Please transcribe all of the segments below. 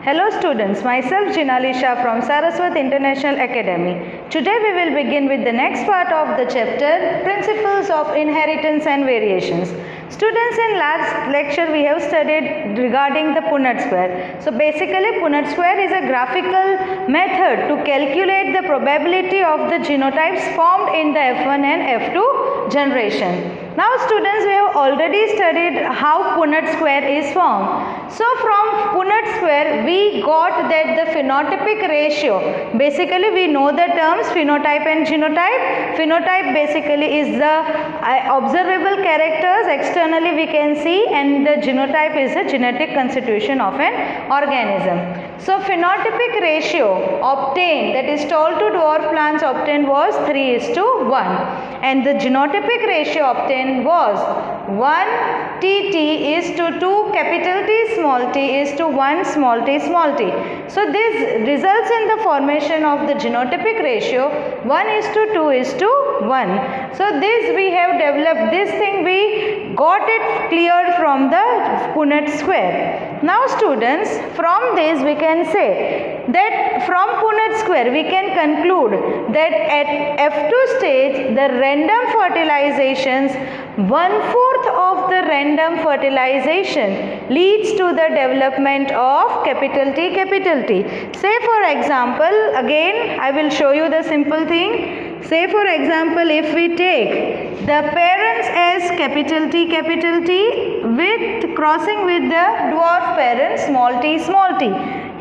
Hello students, myself Jinali Shah from Saraswat International Academy. Today we will begin with the next part of the chapter, Principles of Inheritance and Variations. Students, in last lecture we have studied regarding the Punnett square. So basically Punnett square is a graphical method to calculate the probability of the genotypes formed in the F1 and F2 generation. Now students, we have already studied how Punnett square is formed. So from Punnett square we got that the phenotypic ratio, basically we know the terms phenotype and genotype. Phenotype basically is the observable characters externally we can see, and the genotype is the genetic constitution of an organism. So phenotypic ratio obtained, that is tall to dwarf plants obtained, was 3:1, and the genotypic ratio obtained was 1 T is to 2 capital T small t is to 1 small t small t. So this results in the formation of the genotypic ratio 1:2:1. So this we have developed, this thing we got it cleared from the Punnett square. Now students, from this we can say that from Punnett square we can conclude that at F2 stage the random fertilizations, 1/4 of the random fertilization leads to the development of capital T capital T. Say for example, again I will show you the simple thing. Say for example, if we take the parents as capital T with crossing with the dwarf parent small t,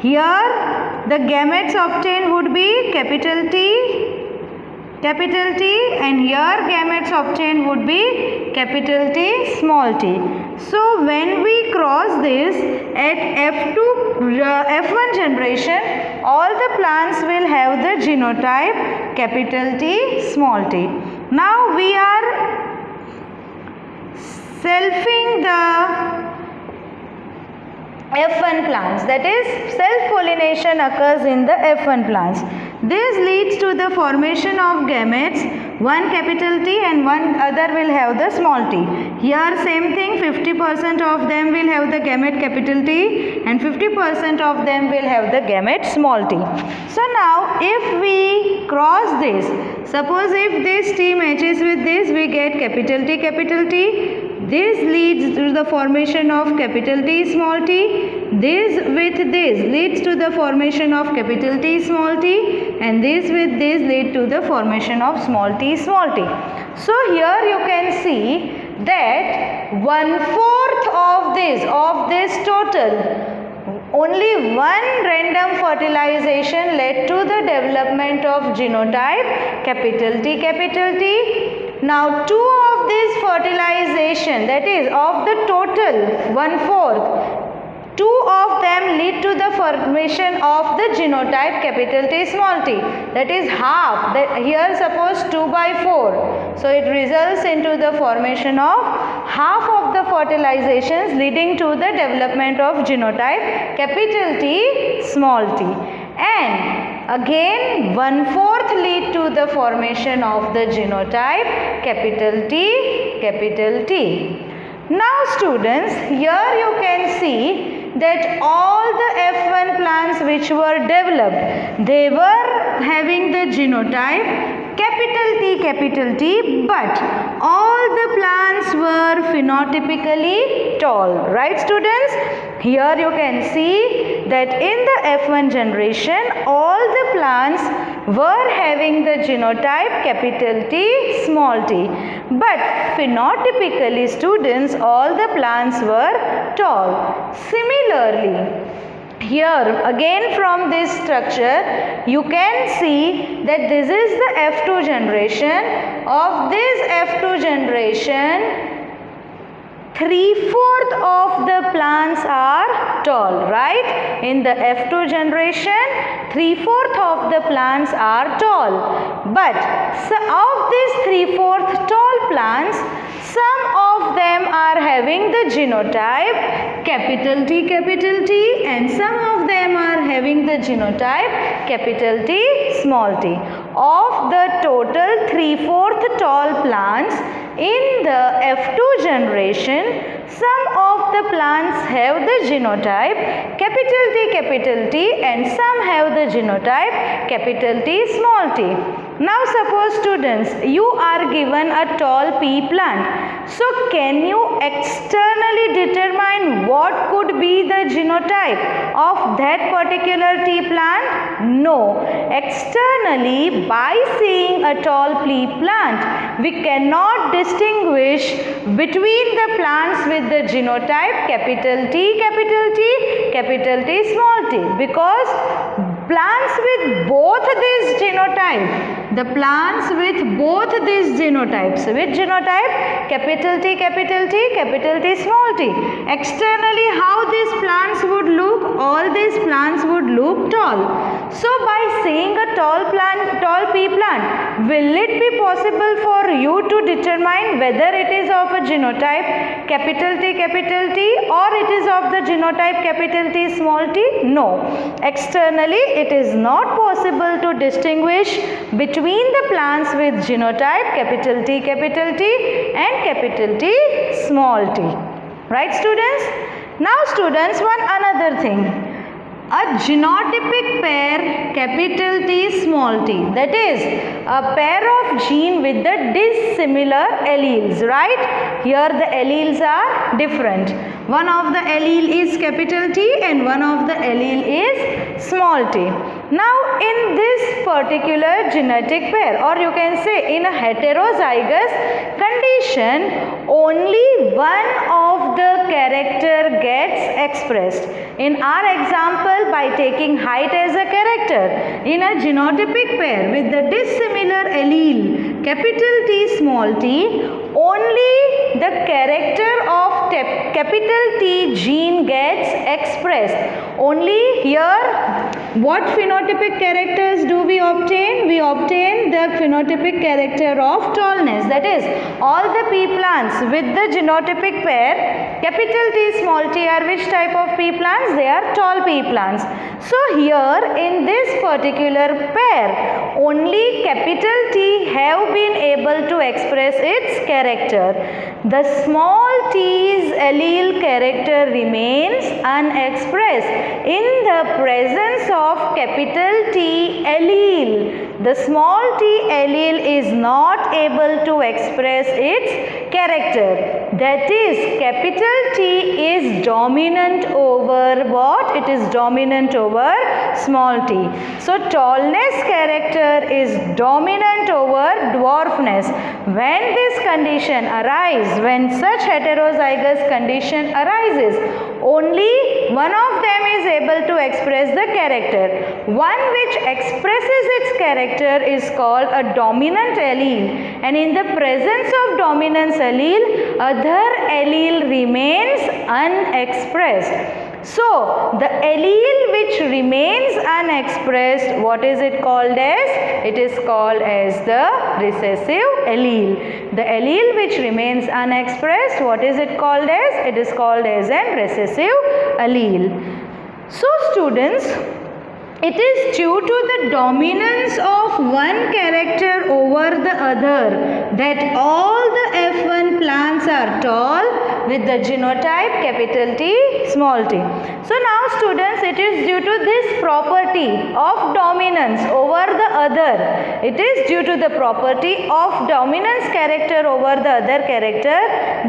here the gametes obtained would be capital T, and here gametes obtained would be capital T, small t. So when we cross this at F1 generation, all the plants will have the genotype capital T, small t. Now we are selfing the F1 plants, that is self-pollination occurs in the F1 plants. This leads to the formation of gametes, one capital T and one other will have the small t. Here same thing, 50% of them will have the gamete capital T and 50% of them will have the gamete small t. So now if we cross this, suppose if this T matches with this, we get capital T. This leads to the formation of capital T, small t. This with this leads to the formation of capital T, small t, and this with this lead to the formation of small t, small t. So here you can see that 1/4 of this total, only one random fertilization led to the development of genotype capital T. Now 2 of this fertilization, that is of the total 1/4, 2 of them lead to the formation of the genotype capital T, small t, that is half. That here suppose 2/4, so it results into the formation of half of the fertilizations leading to the development of genotype capital T, small t, and again 1/4 lead to the formation of the genotype capital T. Now students, here you can see that all the F1 plants which were developed, they were having the genotype capital T, but all the plants were phenotypically tall, right students? Here you can see that in the F1 generation all the plants were having the genotype capital T, small t, but phenotypically students all the plants were tall. Similarly, here again from this structure you can see that this is the F2 generation. Of this F2 generation, 3/4 of the plants are tall, right? In the F2 generation 3/4 of the plants are tall, but of these 3/4 tall plants, some of them are having the genotype capital T, and some of them are having the genotype capital T, small t. Of the total 3/4 tall plants in the F2 generation, some of the plants have the genotype capital T and some have the genotype capital T small t. Now suppose students, you are given a tall pea plant. So can you externally determine what could be the genotype of that particular tea plant? No. Externally, by seeing a tall pea plant, we cannot distinguish between the plants with the genotype capital T, small t, because plants with both these genotypes, which genotype? Capital T, small t. Externally, how these plants would look? All these plants would look tall. So by seeing a tall pea plant, will it be possible for you to determine whether it is of a genotype capital T or it is of the genotype capital T small t? No. Externally, it is not possible to distinguish between the plants with genotype capital T and capital T small t. Right, students? Now students, one another thing. A genotypic pair capital T small t, that is a pair of gene with the dissimilar alleles, right? Here the alleles are different. One of the allele is capital T and one of the allele is small t. Now in this particular genetic pair, or you can say in a heterozygous condition, only one of the character gets expressed. In our example, by taking height as a character, in a genotypic pair with the dissimilar allele capital T small t, only the character of capital T gene gets expressed. Only here, what phenotypic characters do we obtain? We obtain the phenotypic character of tallness. That is, all the pea plants with the genotypic pair capital T small t are which type of pea plants? They are tall pea plants. So here in this particular pair, only capital T have been able to express its character. The small t's allele character remains unexpressed in the presence of capital T allele. The small t allele is not able to express its character. That is, capital T is dominant over what? It is dominant over small t. So tallness character is dominant over dwarfness. When this condition arises, when such heterozygous condition arises, only one of them is able to express the character. One which expresses its character is called a dominant allele, and in the presence of dominance allele, other allele remains unexpressed. So, the allele which remains unexpressed, what is it called as? It is called as the recessive allele. The allele which remains unexpressed, what is it called as? It is called as an recessive allele. So, students, it is due to the dominance of one character over the other that all the F1 plants are tall with the genotype capital T small t. So now students, it is due to this property of dominance over the other. It is due to the property of dominance character over the other character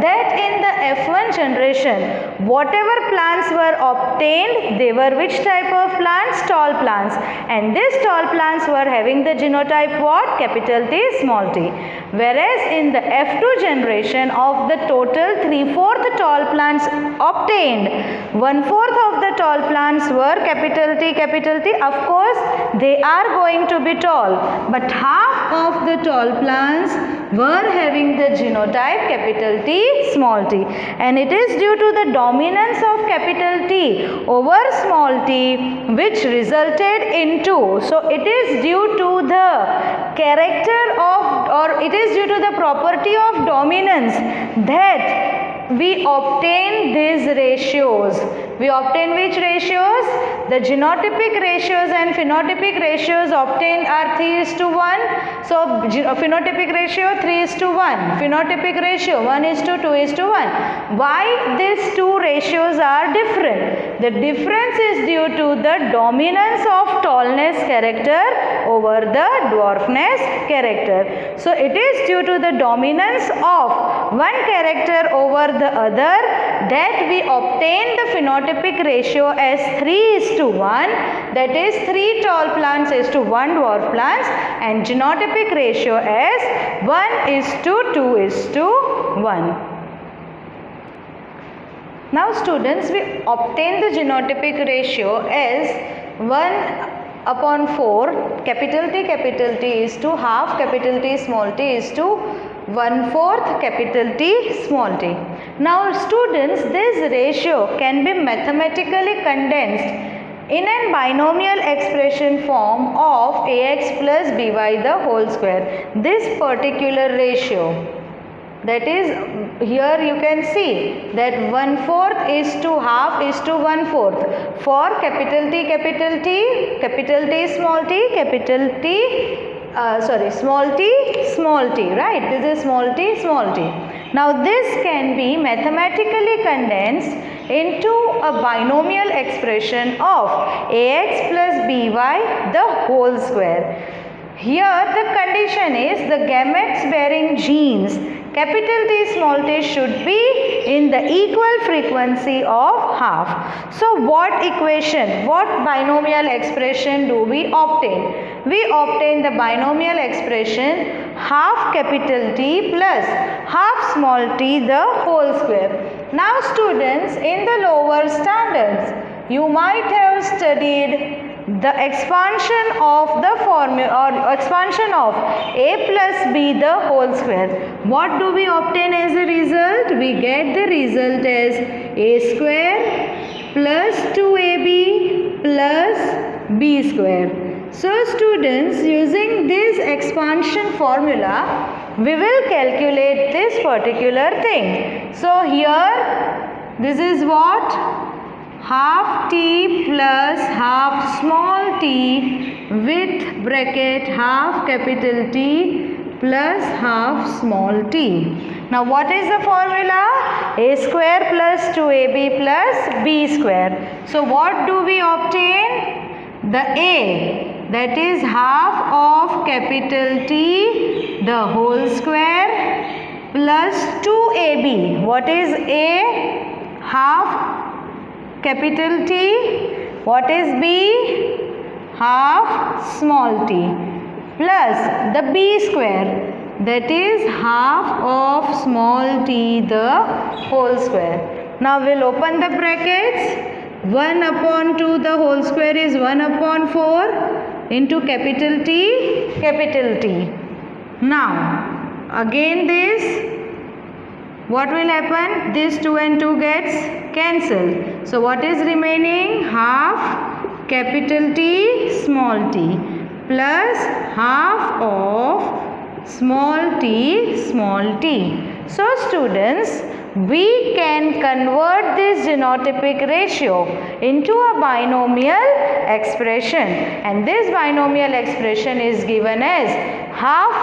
that in the F1 generation, whatever plants were obtained, they were which type of plants? Tall plants. And these tall plants were having the genotype what? Capital T small t. Whereas in the F2 generation, of the total 3/4 tall plants obtained, 1/4 of the tall plants were capital T. Of course, they are going to be tall, but half of the tall plants were having the genotype capital T small t, and it is due to the dominance of capital T over small t which resulted into, so it is due to the character of, or it is due to the property of dominance that we obtain these ratios. We obtain which ratios? The genotypic ratios and phenotypic ratios obtained are 3:1. So phenotypic ratio 3:1. Phenotypic ratio 1:2:1. Why these two ratios are different? The difference is due to the dominance of tallness character over the dwarfness character. So it is due to the dominance of one character over the other that we obtain the phenotypic ratio as 3:1, that is 3 tall plants is to 1 dwarf plants, and genotypic ratio as 1:2:1. Now students, we obtain the genotypic ratio as 1/4, capital T is to half capital T small t is to 1/4 capital T small t. Now students, this ratio can be mathematically condensed in a binomial expression form of ax plus by the whole square. This particular ratio, that is, here you can see that 1/4 is to half is to 1/4 for capital T, capital T small t, capital T small t, right? This is small t, small t. Now this can be mathematically condensed into a binomial expression of ax plus by the whole square. Here the condition is the gametes bearing genes capital T small t should be in the equal frequency of half. So what equation, what binomial expression do we obtain? We obtain the binomial expression half capital T plus half small t the whole square. Now students, in the lower standards you might have studied the expansion of the formula or expansion of a plus b the whole square. What do we obtain as a result? We get the result as a square plus 2ab plus b square. So students, using this expansion formula we will calculate this particular thing. So here this is what? Half t plus half small t with bracket half capital T plus half small t. Now what is the formula? A square plus 2ab plus b square. So what do we obtain? The a, that is half of capital T the whole square plus 2ab. What is a? Half capital T. What is b? Half small t plus the b square, that is half of small t the whole square. Now we'll open the brackets. 1/2 the whole square is 1/4 into capital T, capital T. Now again this, what will happen? This 2 and 2 gets cancelled. So what is remaining? Half capital T small t plus half of small t small t. So students, we can convert this genotypic ratio into a binomial expression, and this binomial expression is given as half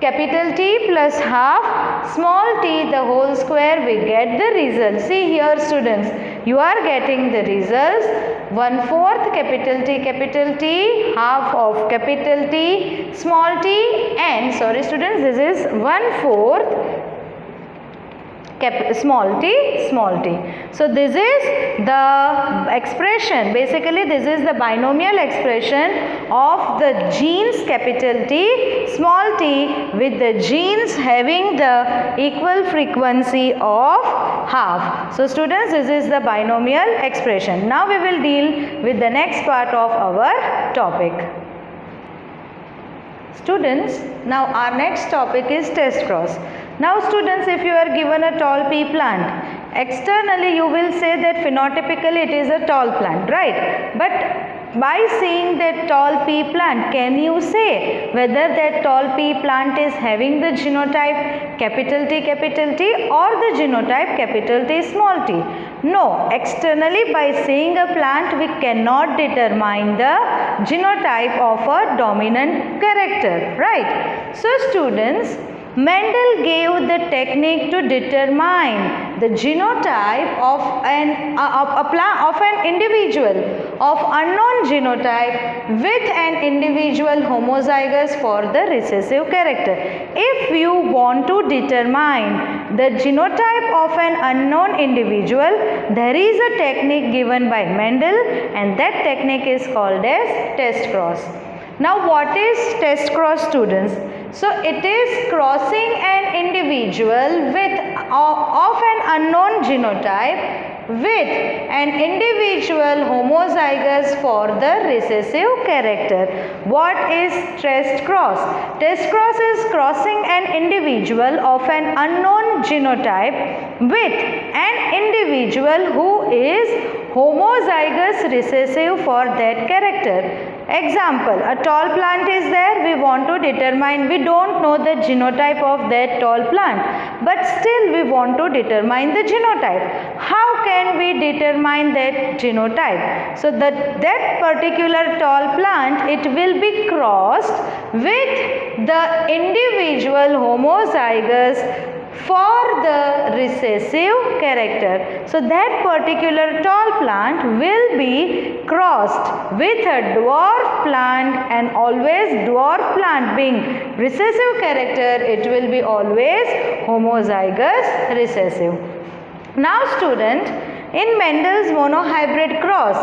capital T plus half small t the whole square. We get the result. See here students, you are getting the results. 1/4 capital T, half of capital T small t, and sorry students, this is 1/4 small t small t. So this is the expression, basically this is the binomial expression of the genes capital T small t with the genes having the equal frequency of half. So students, this is the binomial expression. Now we will deal with the next part of our topic. Students, now our next topic is test cross. Now students, if you are given a tall pea plant, externally you will say that phenotypically it is a tall plant, right? But by seeing that tall pea plant, can you say whether that tall pea plant is having the genotype capital T or the genotype capital T small t? No, externally by seeing a plant we cannot determine the genotype of a dominant character, right? So students, Mendel gave the technique to determine the genotype of an individual of unknown genotype with an individual homozygous for the recessive character. If you want to determine the genotype of an unknown individual, there is a technique given by Mendel, and that technique is called as test cross. Now what is test cross, students? So it is crossing an individual with of an unknown genotype with an individual homozygous for the recessive character. What is test cross? Test cross is crossing an individual of an unknown genotype with an individual who is homozygous recessive for that character. Example, a tall plant is there, we want to determine, we don't know the genotype of that tall plant, but still we want to determine the genotype. How can we determine that genotype? So that particular tall plant, it will be crossed with the individual homozygous for the recessive character. So that particular tall plant will be crossed with a dwarf plant, and always dwarf plant being recessive character, it will be always homozygous recessive. Now student, in Mendel's monohybrid cross,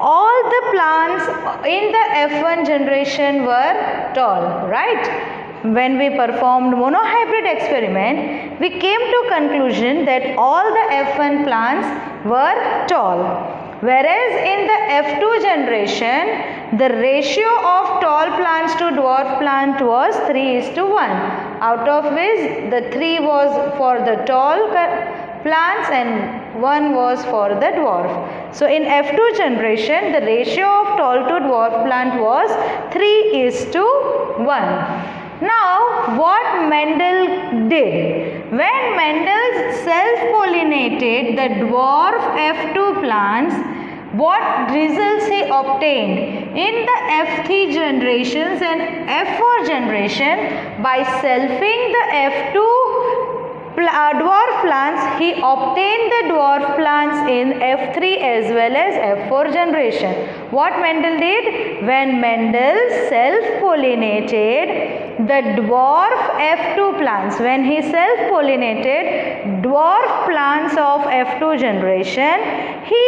all the plants in the F1 generation were tall, right? When we performed monohybrid experiment, we came to conclusion that all the F1 plants were tall. Whereas in the F2 generation, the ratio of tall plants to dwarf plant was 3:1, out of which the 3 was for the tall plants and 1 was for the dwarf. So in F2 generation, the ratio of tall to dwarf plant was 3:1. Now, what Mendel did? When Mendel self-pollinated the dwarf F2 plants, what results he obtained? In the F3 generations and F4 generation, by selfing the F2 dwarf plants, he obtained the dwarf plants in F3 as well as F4 generation. What Mendel did? When Mendel self-pollinated the dwarf F2 plants, when he self-pollinated dwarf plants of F2 generation, he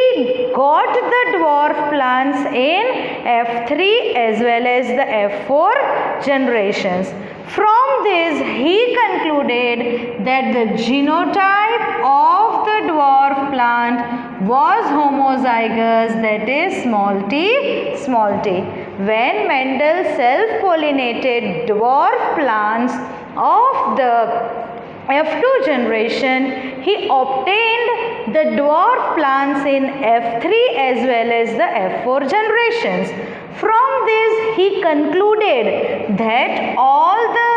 got the dwarf plants in F3 as well as the F4 generations. From this, he concluded that the genotype of the dwarf plant was homozygous, that is small t. When Mendel self-pollinated dwarf plants of the F2 generation, he obtained the dwarf plants in F3 as well as the F4 generations. From this, he concluded that all the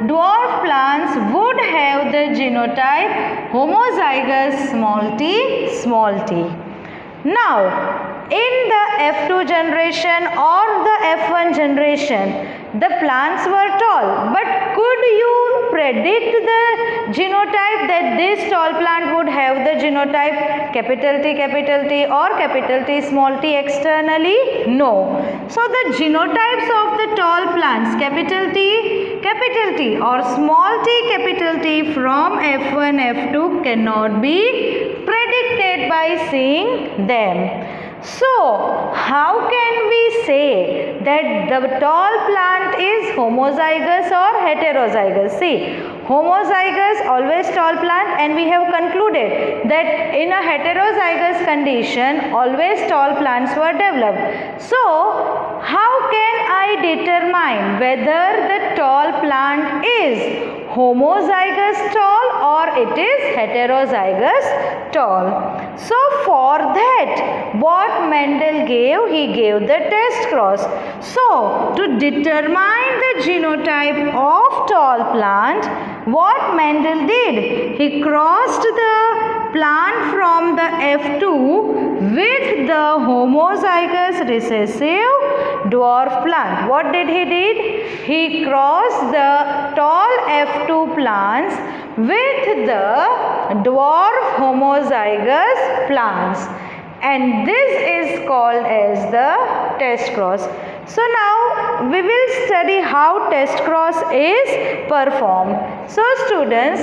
dwarf plants would have the genotype homozygous small t. Now, in the F2 generation or the F1 generation, the plants were tall, but could you predict the genotype that this tall plant would have the genotype capital T or capital T small t externally? No. So the genotypes of the tall plants capital T or small t capital T from F1, F2 cannot be predicted by seeing them. So, how can we say that the tall plant is homozygous or heterozygous? See, homozygous, always tall plant, and we have concluded that in a heterozygous condition, always tall plants were developed. So, how can I determine whether the tall plant is homozygous tall or it is heterozygous tall? So, for that, what Mendel gave? He gave the test cross. So, to determine the genotype of tall plant, what Mendel did? He crossed the plant from the F2 with the homozygous recessive dwarf plant. What did he did? He crossed the tall F2 plants with the dwarf homozygous plants, and this is called as the test cross. So now we will study how test cross is performed. So students,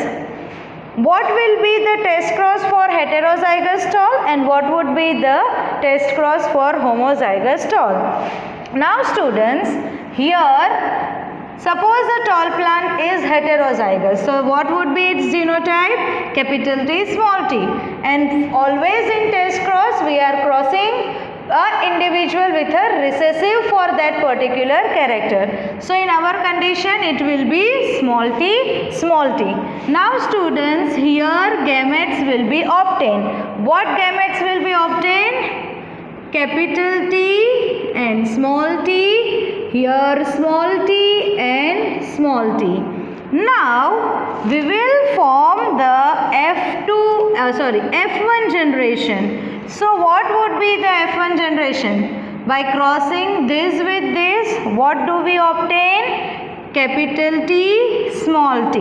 what will be the test cross for heterozygous tall and what would be the test cross for homozygous tall? Now students, here suppose the tall plant is heterozygous. So what would be its genotype? Capital T, small t. And always in test cross we are crossing an individual with a recessive for that particular character. So in our condition it will be small t, small t. Now students, here gametes will be obtained. What gametes will be obtained? Capital T and small t. Here small t and small t. Now we will form the F1 generation. So what would be the F1 generation? By crossing this with this, what do we obtain? Capital T, small t.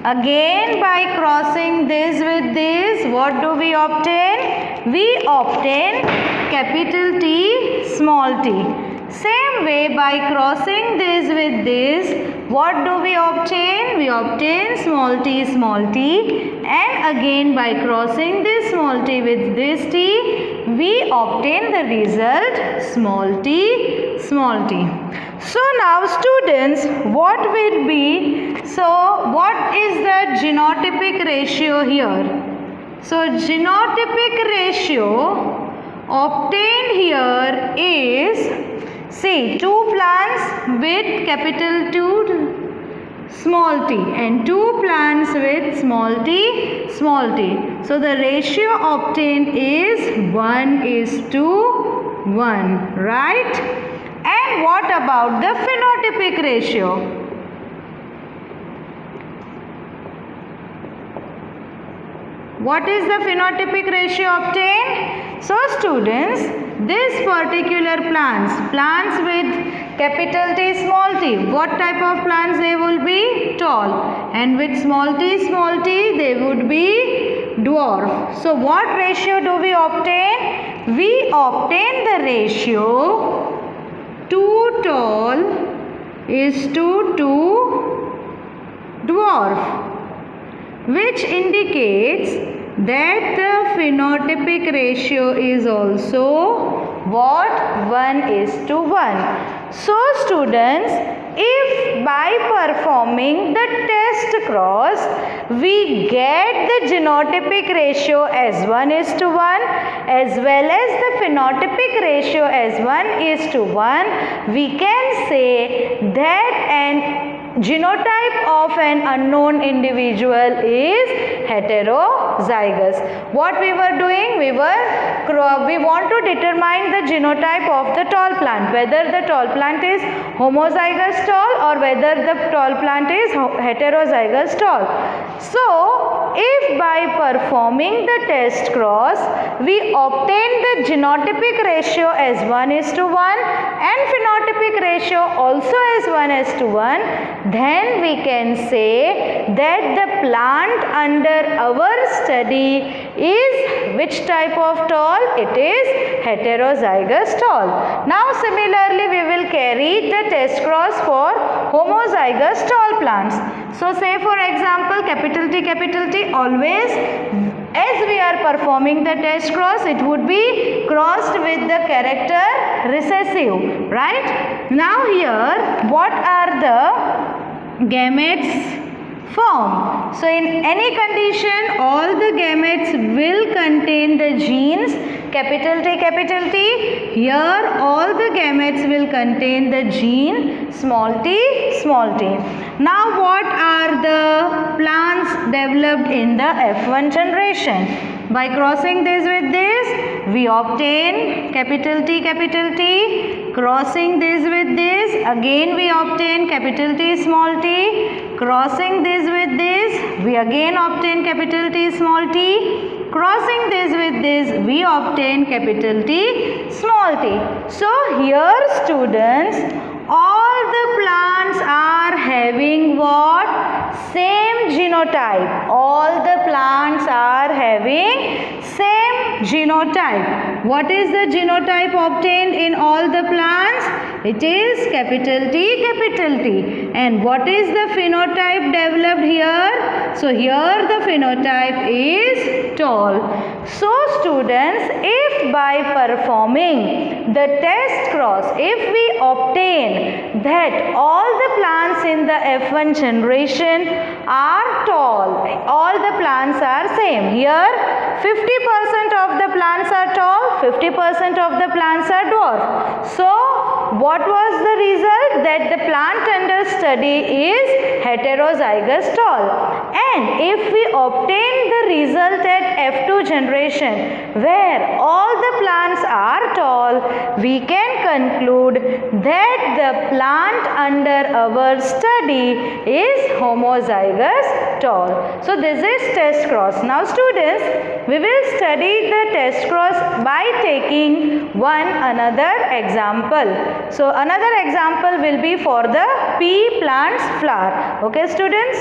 Again by crossing this with this, what do we obtain? We obtain capital T, small t. Same way by crossing this with this, what do we obtain? We obtain small t, and again by crossing this small t with this t, we obtain the result small t, small t. So now students, what will be, so what is the genotypic ratio here? So genotypic ratio obtained here is, see, two plants with capital T, small t, and two plants with small t, small t. So the ratio obtained is 1:1, right? And what about the phenotypic ratio? What is the phenotypic ratio obtained? So students, this particular plants with capital T, small t, what type of plants they will be? Tall. And with small t, they would be dwarf. So what ratio do we obtain? We obtain the ratio 2 tall is to 2 dwarf, which indicates that the phenotypic ratio is also what? 1:1. So students, if by performing the test cross we get the genotypic ratio as 1:1 as well as the phenotypic ratio as 1:1, we can say that an genotype of an unknown individual is heterozygous. What we were doing? We want to determine the genotype of the tall plant, whether the tall plant is homozygous tall or whether the tall plant is heterozygous tall. So, if by performing the test cross we obtain the genotypic ratio as 1:1 and phenotypic ratio also as 1:1, then we can say that the plant under our study is which type of tall? It is heterozygous tall. Now similarly we will carry the test cross for homozygous tall plants. So say for example capital T always, as we are performing the test cross, it would be crossed with the character recessive, right? Now here what are the gametes form. So in any condition, all the gametes will contain the genes capital T, capital T. Here all the gametes will contain the gene small t, small t. Now what are the plants developed in the F1 generation? By crossing this with this, we obtain capital T, capital T. Crossing this with this, again we obtain capital T, small t. Crossing this with this, we again obtain capital T, small t. Crossing this with this, we obtain capital T, small t. So here students, all the plants are having what? Same genotype. All the plants are having same genotype. What is the genotype obtained in all the plants? It is capital T, capital T. And what is the phenotype developed here? So here the phenotype is tall. So students, if by performing the test cross, if we obtain that all the plants in the F1 generation are tall, all the plants are same. Here 50% of the plants are tall, 50% of the plants are dwarf. So what was the result? That the plant under study is heterozygous tall. And if we obtain the result at F2 generation where all the plants are tall, we can conclude that the plant under our study is homozygous tall. So this is test cross. Now students, we will study the test cross by taking one another example. So another example will be for the pea plant's flower. Okay students?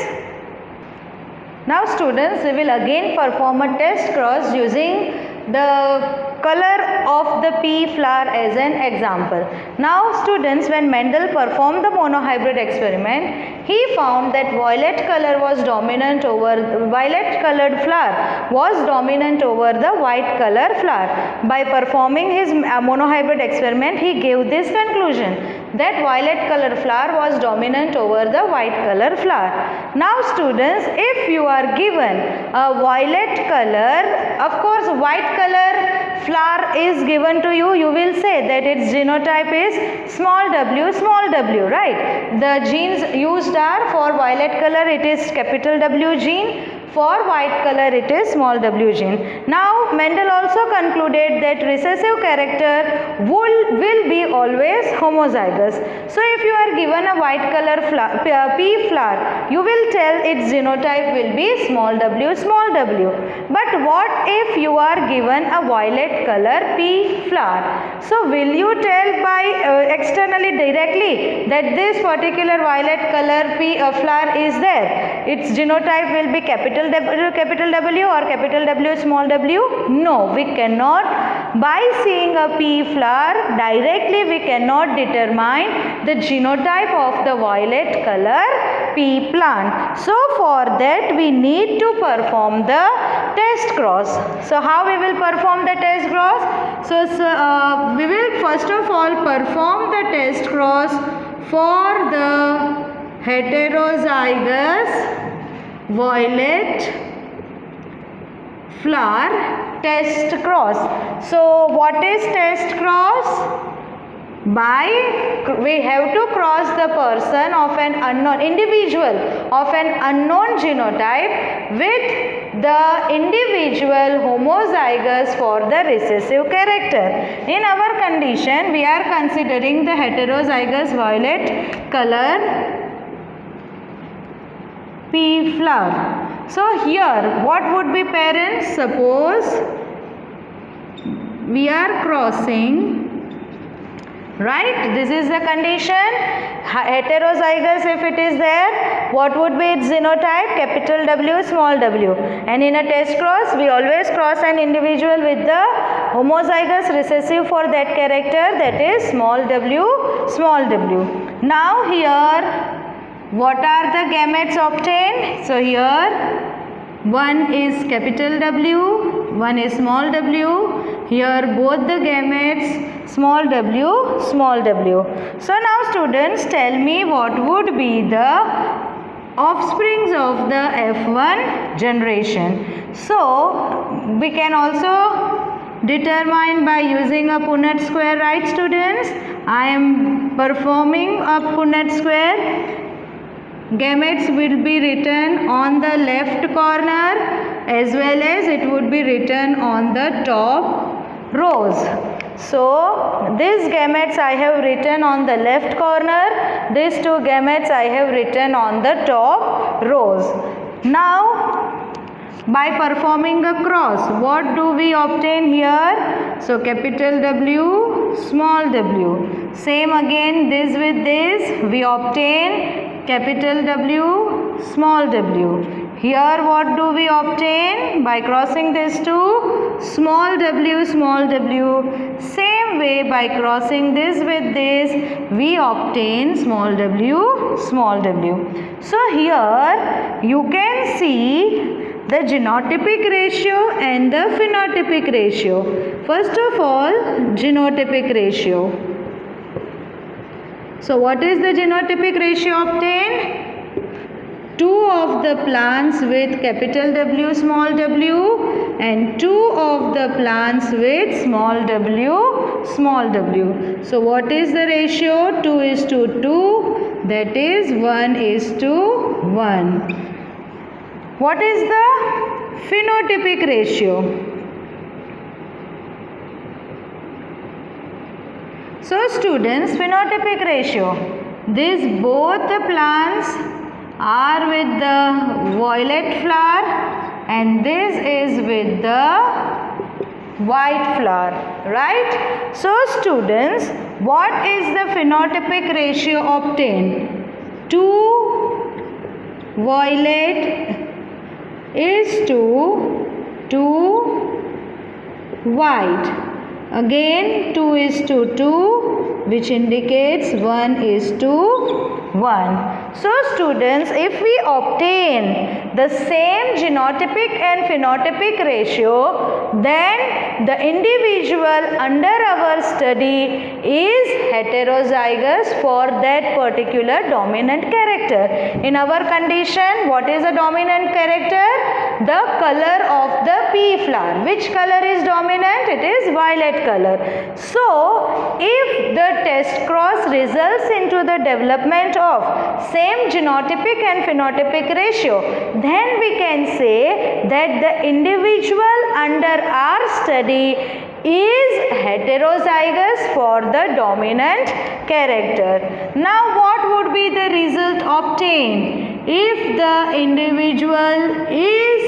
Now students, we will again perform a test cross using the color of the pea flower as an example. Now students, when Mendel performed the monohybrid experiment, he found that violet colored flower was dominant over the white color flower. By performing his monohybrid experiment, he gave this conclusion that violet color flower was dominant over the white color flower. Now students, if you are given a violet color, of course white color flower is given to you, you will say that its genotype is small w, right? The genes used are for violet color it is capital W gene. For white color it is small w gene. Now Mendel also concluded that recessive character will be always homozygous. So if you are given a white color pea flower, you will tell its genotype will be small w. But what if you are given a violet color pea flower? So will you tell by externally directly that this particular violet color pea flower is there? Its genotype will be capital W or capital W small w? No, we cannot. By seeing a pea flower directly we cannot determine the genotype of the violet color pea plant. So for that we need to perform the test cross. So how we will perform the test cross? So we will first of all perform the test cross for the heterozygous violet flower test cross. So what is test cross? We have to cross the person of an unknown individual of an unknown genotype with the individual homozygous for the recessive character. In our condition, we are considering the heterozygous violet color pea flower. So here what would be parents? Suppose we are crossing, right? This is the condition. Heterozygous if it is there, what would be its genotype? Capital W small w. And in a test cross we always cross an individual with the homozygous recessive for that character, that is small w small w. Now here what are the gametes obtained? So here one is capital W, one is small w. Here both the gametes small w, small w. So now students, tell me what would be the offsprings of the F1 generation. So we can also determine by using a Punnett square, right students? I am performing a Punnett square. Gametes will be written on the left corner as well as it would be written on the top rows. So these gametes I have written on the left corner, these two gametes I have written on the top rows. Now by performing a cross, what do we obtain here? So capital W, small w. Same again, this with this, we obtain capital W, small w. Here what do we obtain? By crossing these two, small w, small w. Same way by crossing this with this, we obtain small w, small w. So here you can see the genotypic ratio and the phenotypic ratio. First of all, genotypic ratio. So what is the genotypic ratio obtained? 2 of the plants with capital W, small w, and 2 of the plants with small w, small w. So what is the ratio? 2 is to 2, that is 1 is to 1. What is the phenotypic ratio? So students, phenotypic ratio, these both the plants are with the violet flower and this is with the white flower, right? So students, what is the phenotypic ratio obtained? 2 violet is to 2 white. Again 2 is to 2, which indicates 1 is to 1. So students, if we obtain the same genotypic and phenotypic ratio, then the individual under our study is heterozygous for that particular dominant character. In our condition, what is a dominant character? The color of the pea flower. Which color is dominant? It is violet color. So, if the test cross results into the development of same genotypic and phenotypic ratio, then we can say that the individual under our study is heterozygous for the dominant character. Now what would be the result obtained if the individual is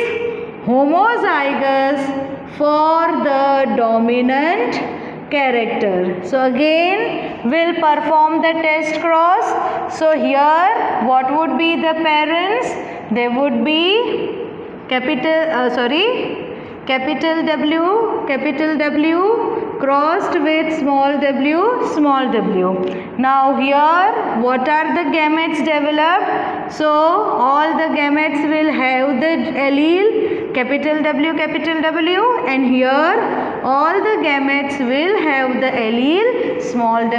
homozygous for the dominant character? So again we'll perform the test cross. So here what would be the parents? They would be capital W crossed with small w. Now here what are the gametes developed? So all the gametes will have the allele capital W, and here all the gametes will have the allele small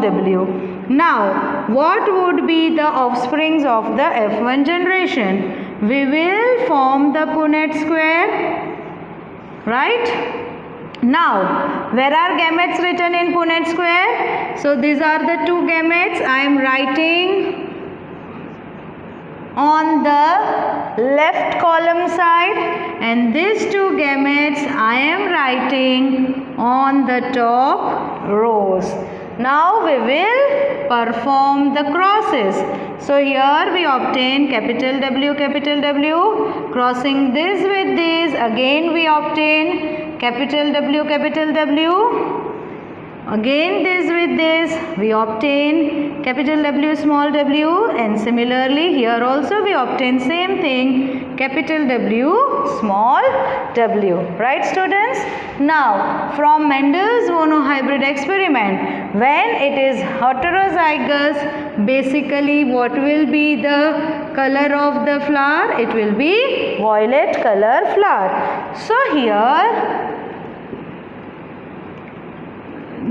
w. Now what would be the offsprings of the F1 generation? We will form the Punnett square, right? Now, where are gametes written in Punnett square? So these are the two gametes I am writing on the left column side, and these two gametes I am writing on the top rows. Now we will perform the crosses. So here we obtain capital W, crossing this with this, again we obtain capital W. Again this with this, we obtain capital W, small w, and similarly here also we obtain same thing, capital W, small w. Right students? Now from Mendel's monohybrid experiment, when it is heterozygous, basically what will be the color of the flower? It will be violet color flower. So here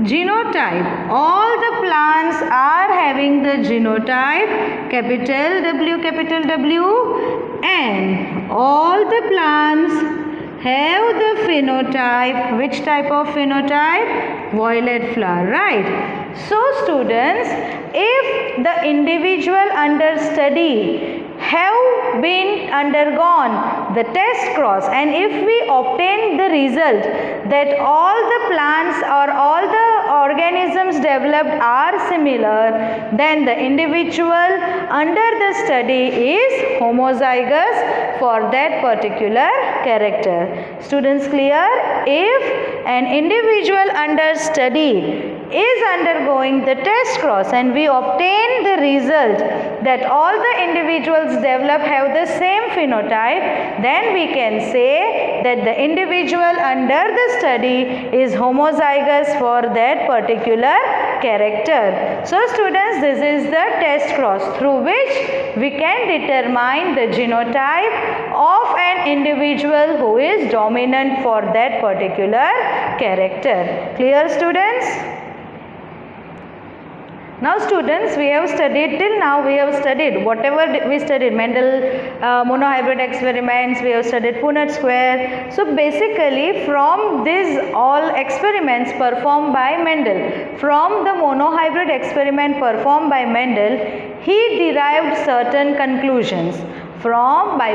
Genotype. All the plants are having the genotype, capital W, and all the plants have the phenotype. Which type of phenotype? Violet flower, right? So students, if the individual under study have been undergone the test cross, and if we obtain the result that all the plants or all the organisms developed are similar, then the individual under the study is homozygous for that particular character. Students, clear? If an individual under study is undergoing the test cross and we obtain the result that all the individuals develop have the same phenotype, then we can say that the individual under the study is homozygous for that particular character. So students, this is the test cross through which we can determine the genotype of an individual who is dominant for that particular character. Clear, students? Now students, we have studied till now, we have studied whatever we studied, Mendel monohybrid experiments, we have studied Punnett square. So basically from these all experiments performed by Mendel, from the monohybrid experiment performed by Mendel, he derived certain conclusions. By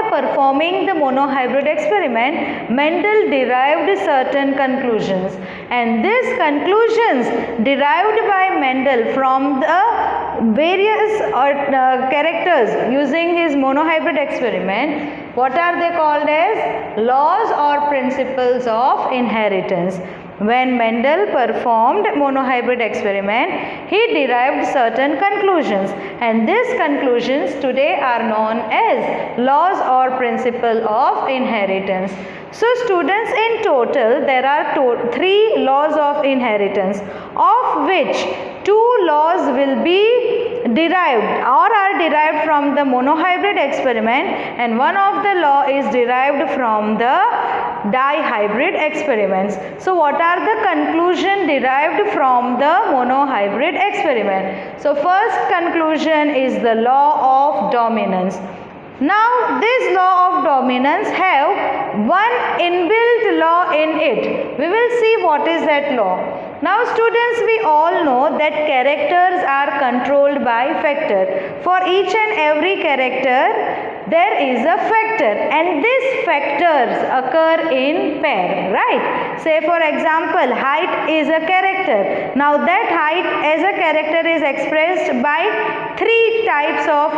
performing the monohybrid experiment, Mendel derived certain conclusions, and these conclusions derived by Mendel from the various characters using his monohybrid experiment, what are they called as? Laws or principles of inheritance. When Mendel performed monohybrid experiment, he derived certain conclusions, and these conclusions today are known as laws or principle of inheritance. So students, in total there are 3 laws of inheritance, of which 2 laws will be derived or are derived from the monohybrid experiment, and one of the law is derived from the dihybrid experiments. So what are the conclusion derived from the monohybrid experiment? So first conclusion is the law of dominance. Now this law of dominance have one inbuilt law in it. We will see what is that law. Now students, we all know that characters are controlled by factor. For each and every character there is a factor, and these factors occur in pair, right? Say for example, height is a character. Now that height as a character is expressed by 3 types of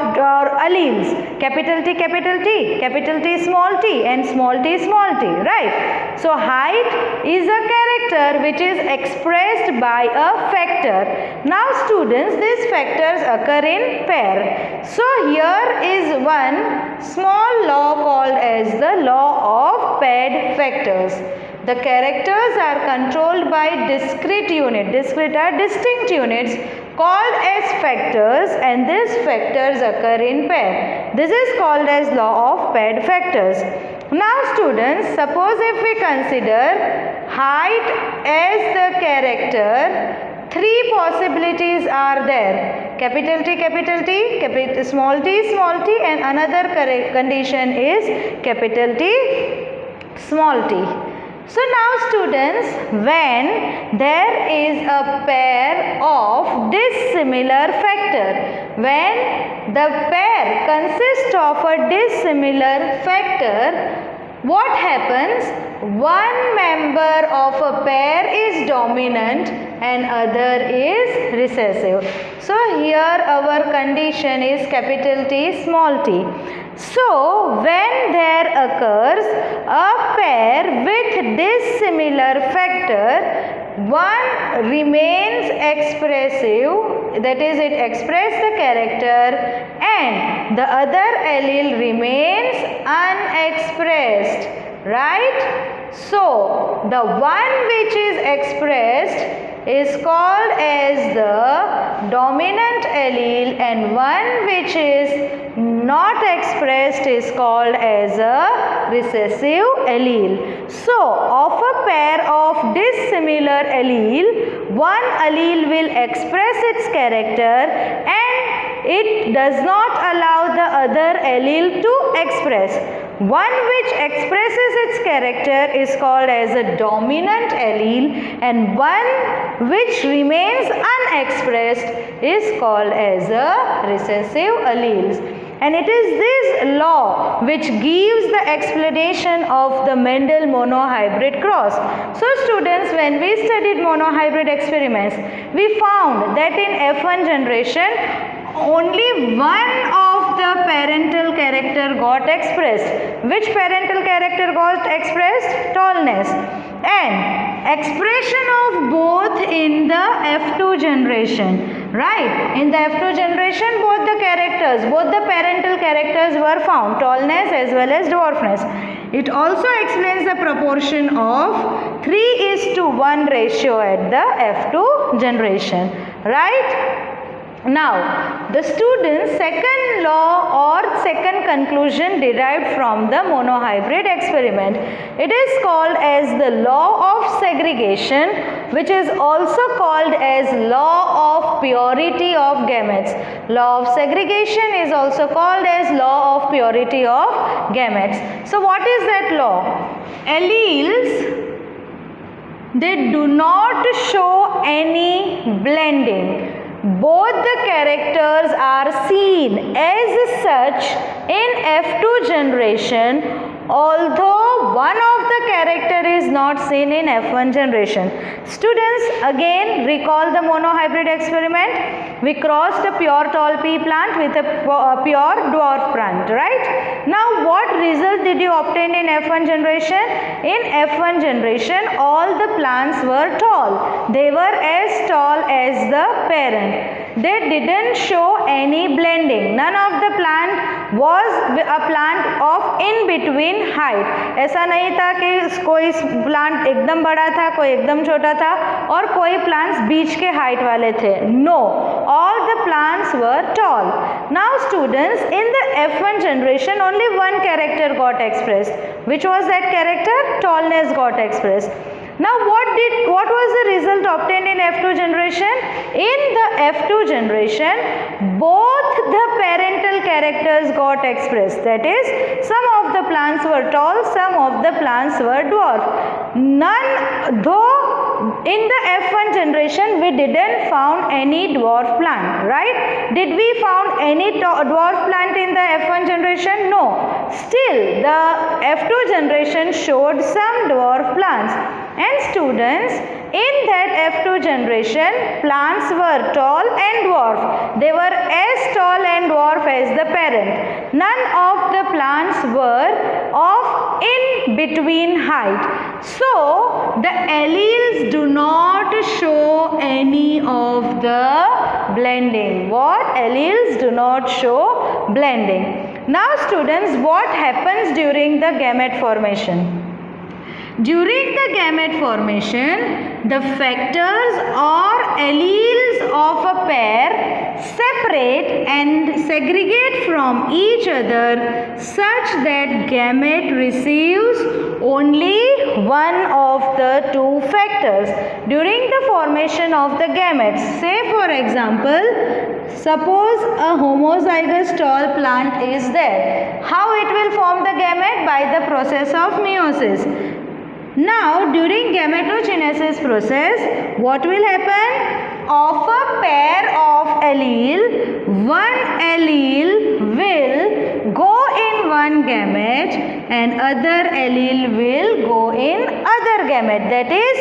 alleles, capital T, capital T, capital T, small t, and small t, right? So height is a character which is expressed by a factor. Now students, these factors occur in pair. So here is one small law called as the law of paired factors. The characters are controlled by discrete unit. Discrete are distinct units called as factors, and these factors occur in pair. This is called as law of paired factors. Now students, suppose if we consider height as the character, 3 possibilities are there. Capital T, small t, and another condition is capital T, small t. So now students, when there is a pair of dissimilar factor, when the pair consists of a dissimilar factor, what happens? One member of a pair is dominant and other is recessive. So here our condition is capital T, small t. So when there occurs a pair with dissimilar factor, one remains expressive, that is, it expresses the character, and the other allele remains unexpressed, right? So the one which is expressed is called as the dominant allele and one which is not expressed is called as a recessive allele. So, of a pair of dissimilar allele, one allele will express its character and it does not allow the other allele to express. One which expresses its character is called as a dominant allele and one which remains unexpressed is called as a recessive alleles. And it is this law which gives the explanation of the Mendel monohybrid cross. So students, when we studied monohybrid experiments, we found that in F1 generation, only one of the parental character got expressed. Which parental character got expressed? Tallness. And expression of both in the F2 generation, right? In the F2 generation, both the parental characters were found, tallness as well as dwarfness. It also explains the proportion of 3:1 ratio at the F2 generation, right? Now, the student's second law or second conclusion derived from the monohybrid experiment. It is called as the law of segregation, which is also called as law of purity of gametes. Law of segregation is also called as law of purity of gametes. So, what is that law? Alleles, they do not show any blending. Both the characters are seen as such in F2 generation, although one of the character is not seen in F1 generation. Students, again recall the monohybrid experiment. We crossed a pure tall pea plant with a pure dwarf plant, right? Now, what result did you obtain in F1 generation? In F1 generation, all the plants were tall. They were as tall as the parent. They didn't show any blending. None of the plant was a plant of in between height. ऐसा नहीं था कि कोई plant एकदम बड़ा था, कोई एकदम छोटा था और कोई प्लांट्स बीच के हाइट वाले थे. No, all the plants were tall. Now students, in the F1 generation, only one character got expressed. Which was that character? Tallness got expressed. Now what was the result obtained in F2 generation? In the F2 generation, both the parental characters got expressed. That is, some of the plants were tall, some of the plants were dwarf. None, though in the F1 generation we didn't found any dwarf plant, right? Did we found any dwarf plant in the F1 generation? No. Still, the F2 generation showed some dwarf plants. And students, in that F2 generation, plants were tall and dwarf. They were as tall and dwarf as the parent. None of the plants were of in between height. So, the alleles do not show any of the blending. What? Alleles do not show blending. Now students, what happens during the gamete formation? During the gamete formation, the factors or alleles of a pair separate and segregate from each other such that gamete receives only one of the two factors during the formation of the gametes. Say for example, suppose a homozygous tall plant is there. How it will form the gamete? By the process of meiosis. Now, during gametogenesis process, what will happen? Of a pair of allele, one allele will go in one gamete and other allele will go in other gamete. That is,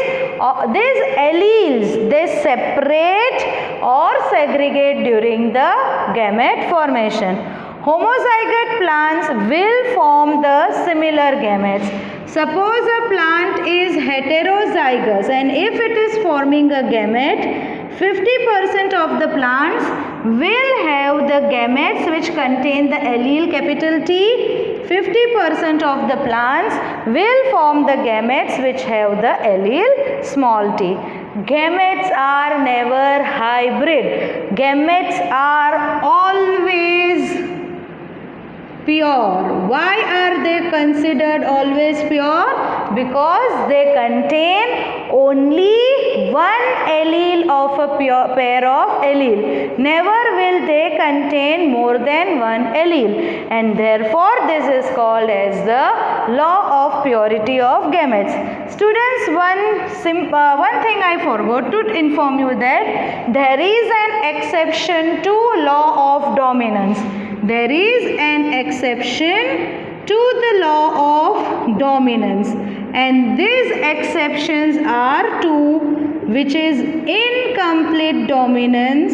these alleles, they separate or segregate during the gamete formation. Homozygote plants will form the similar gametes. Suppose a plant is heterozygous and if it is forming a gamete, 50% of the plants will have the gametes which contain the allele capital T. 50% of the plants will form the gametes which have the allele small t. Gametes are never hybrid. Gametes are always pure. Why are they considered always pure? Because they contain only one allele of a pure pair of allele. Never will they contain more than one allele, and therefore this is called as the law of purity of gametes. Students, one thing I forgot to inform you, that there is an exception to law of dominance. There is an exception to the law of dominance, and these exceptions are two, which is incomplete dominance,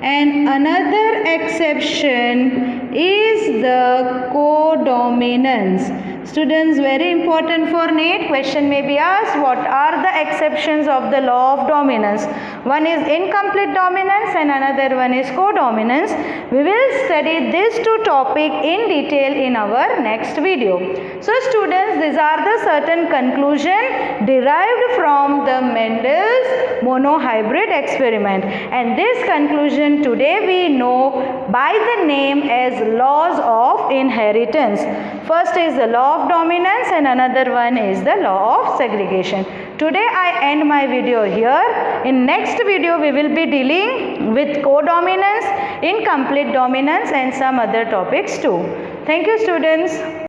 and another exception is the codominance. Students, very important for NEET. Question may be asked, what are the exceptions of the law of dominance? One is incomplete dominance and another one is codominance. We will study these two topics in detail in our next video. So students, these are the certain conclusions derived from the Mendel's monohybrid experiment, and this conclusion today we know by the name as laws of inheritance. First is the law of dominance and another one is the law of segregation. Today I end my video here. In next video we will be dealing with codominance, incomplete dominance and some other topics too. Thank you students.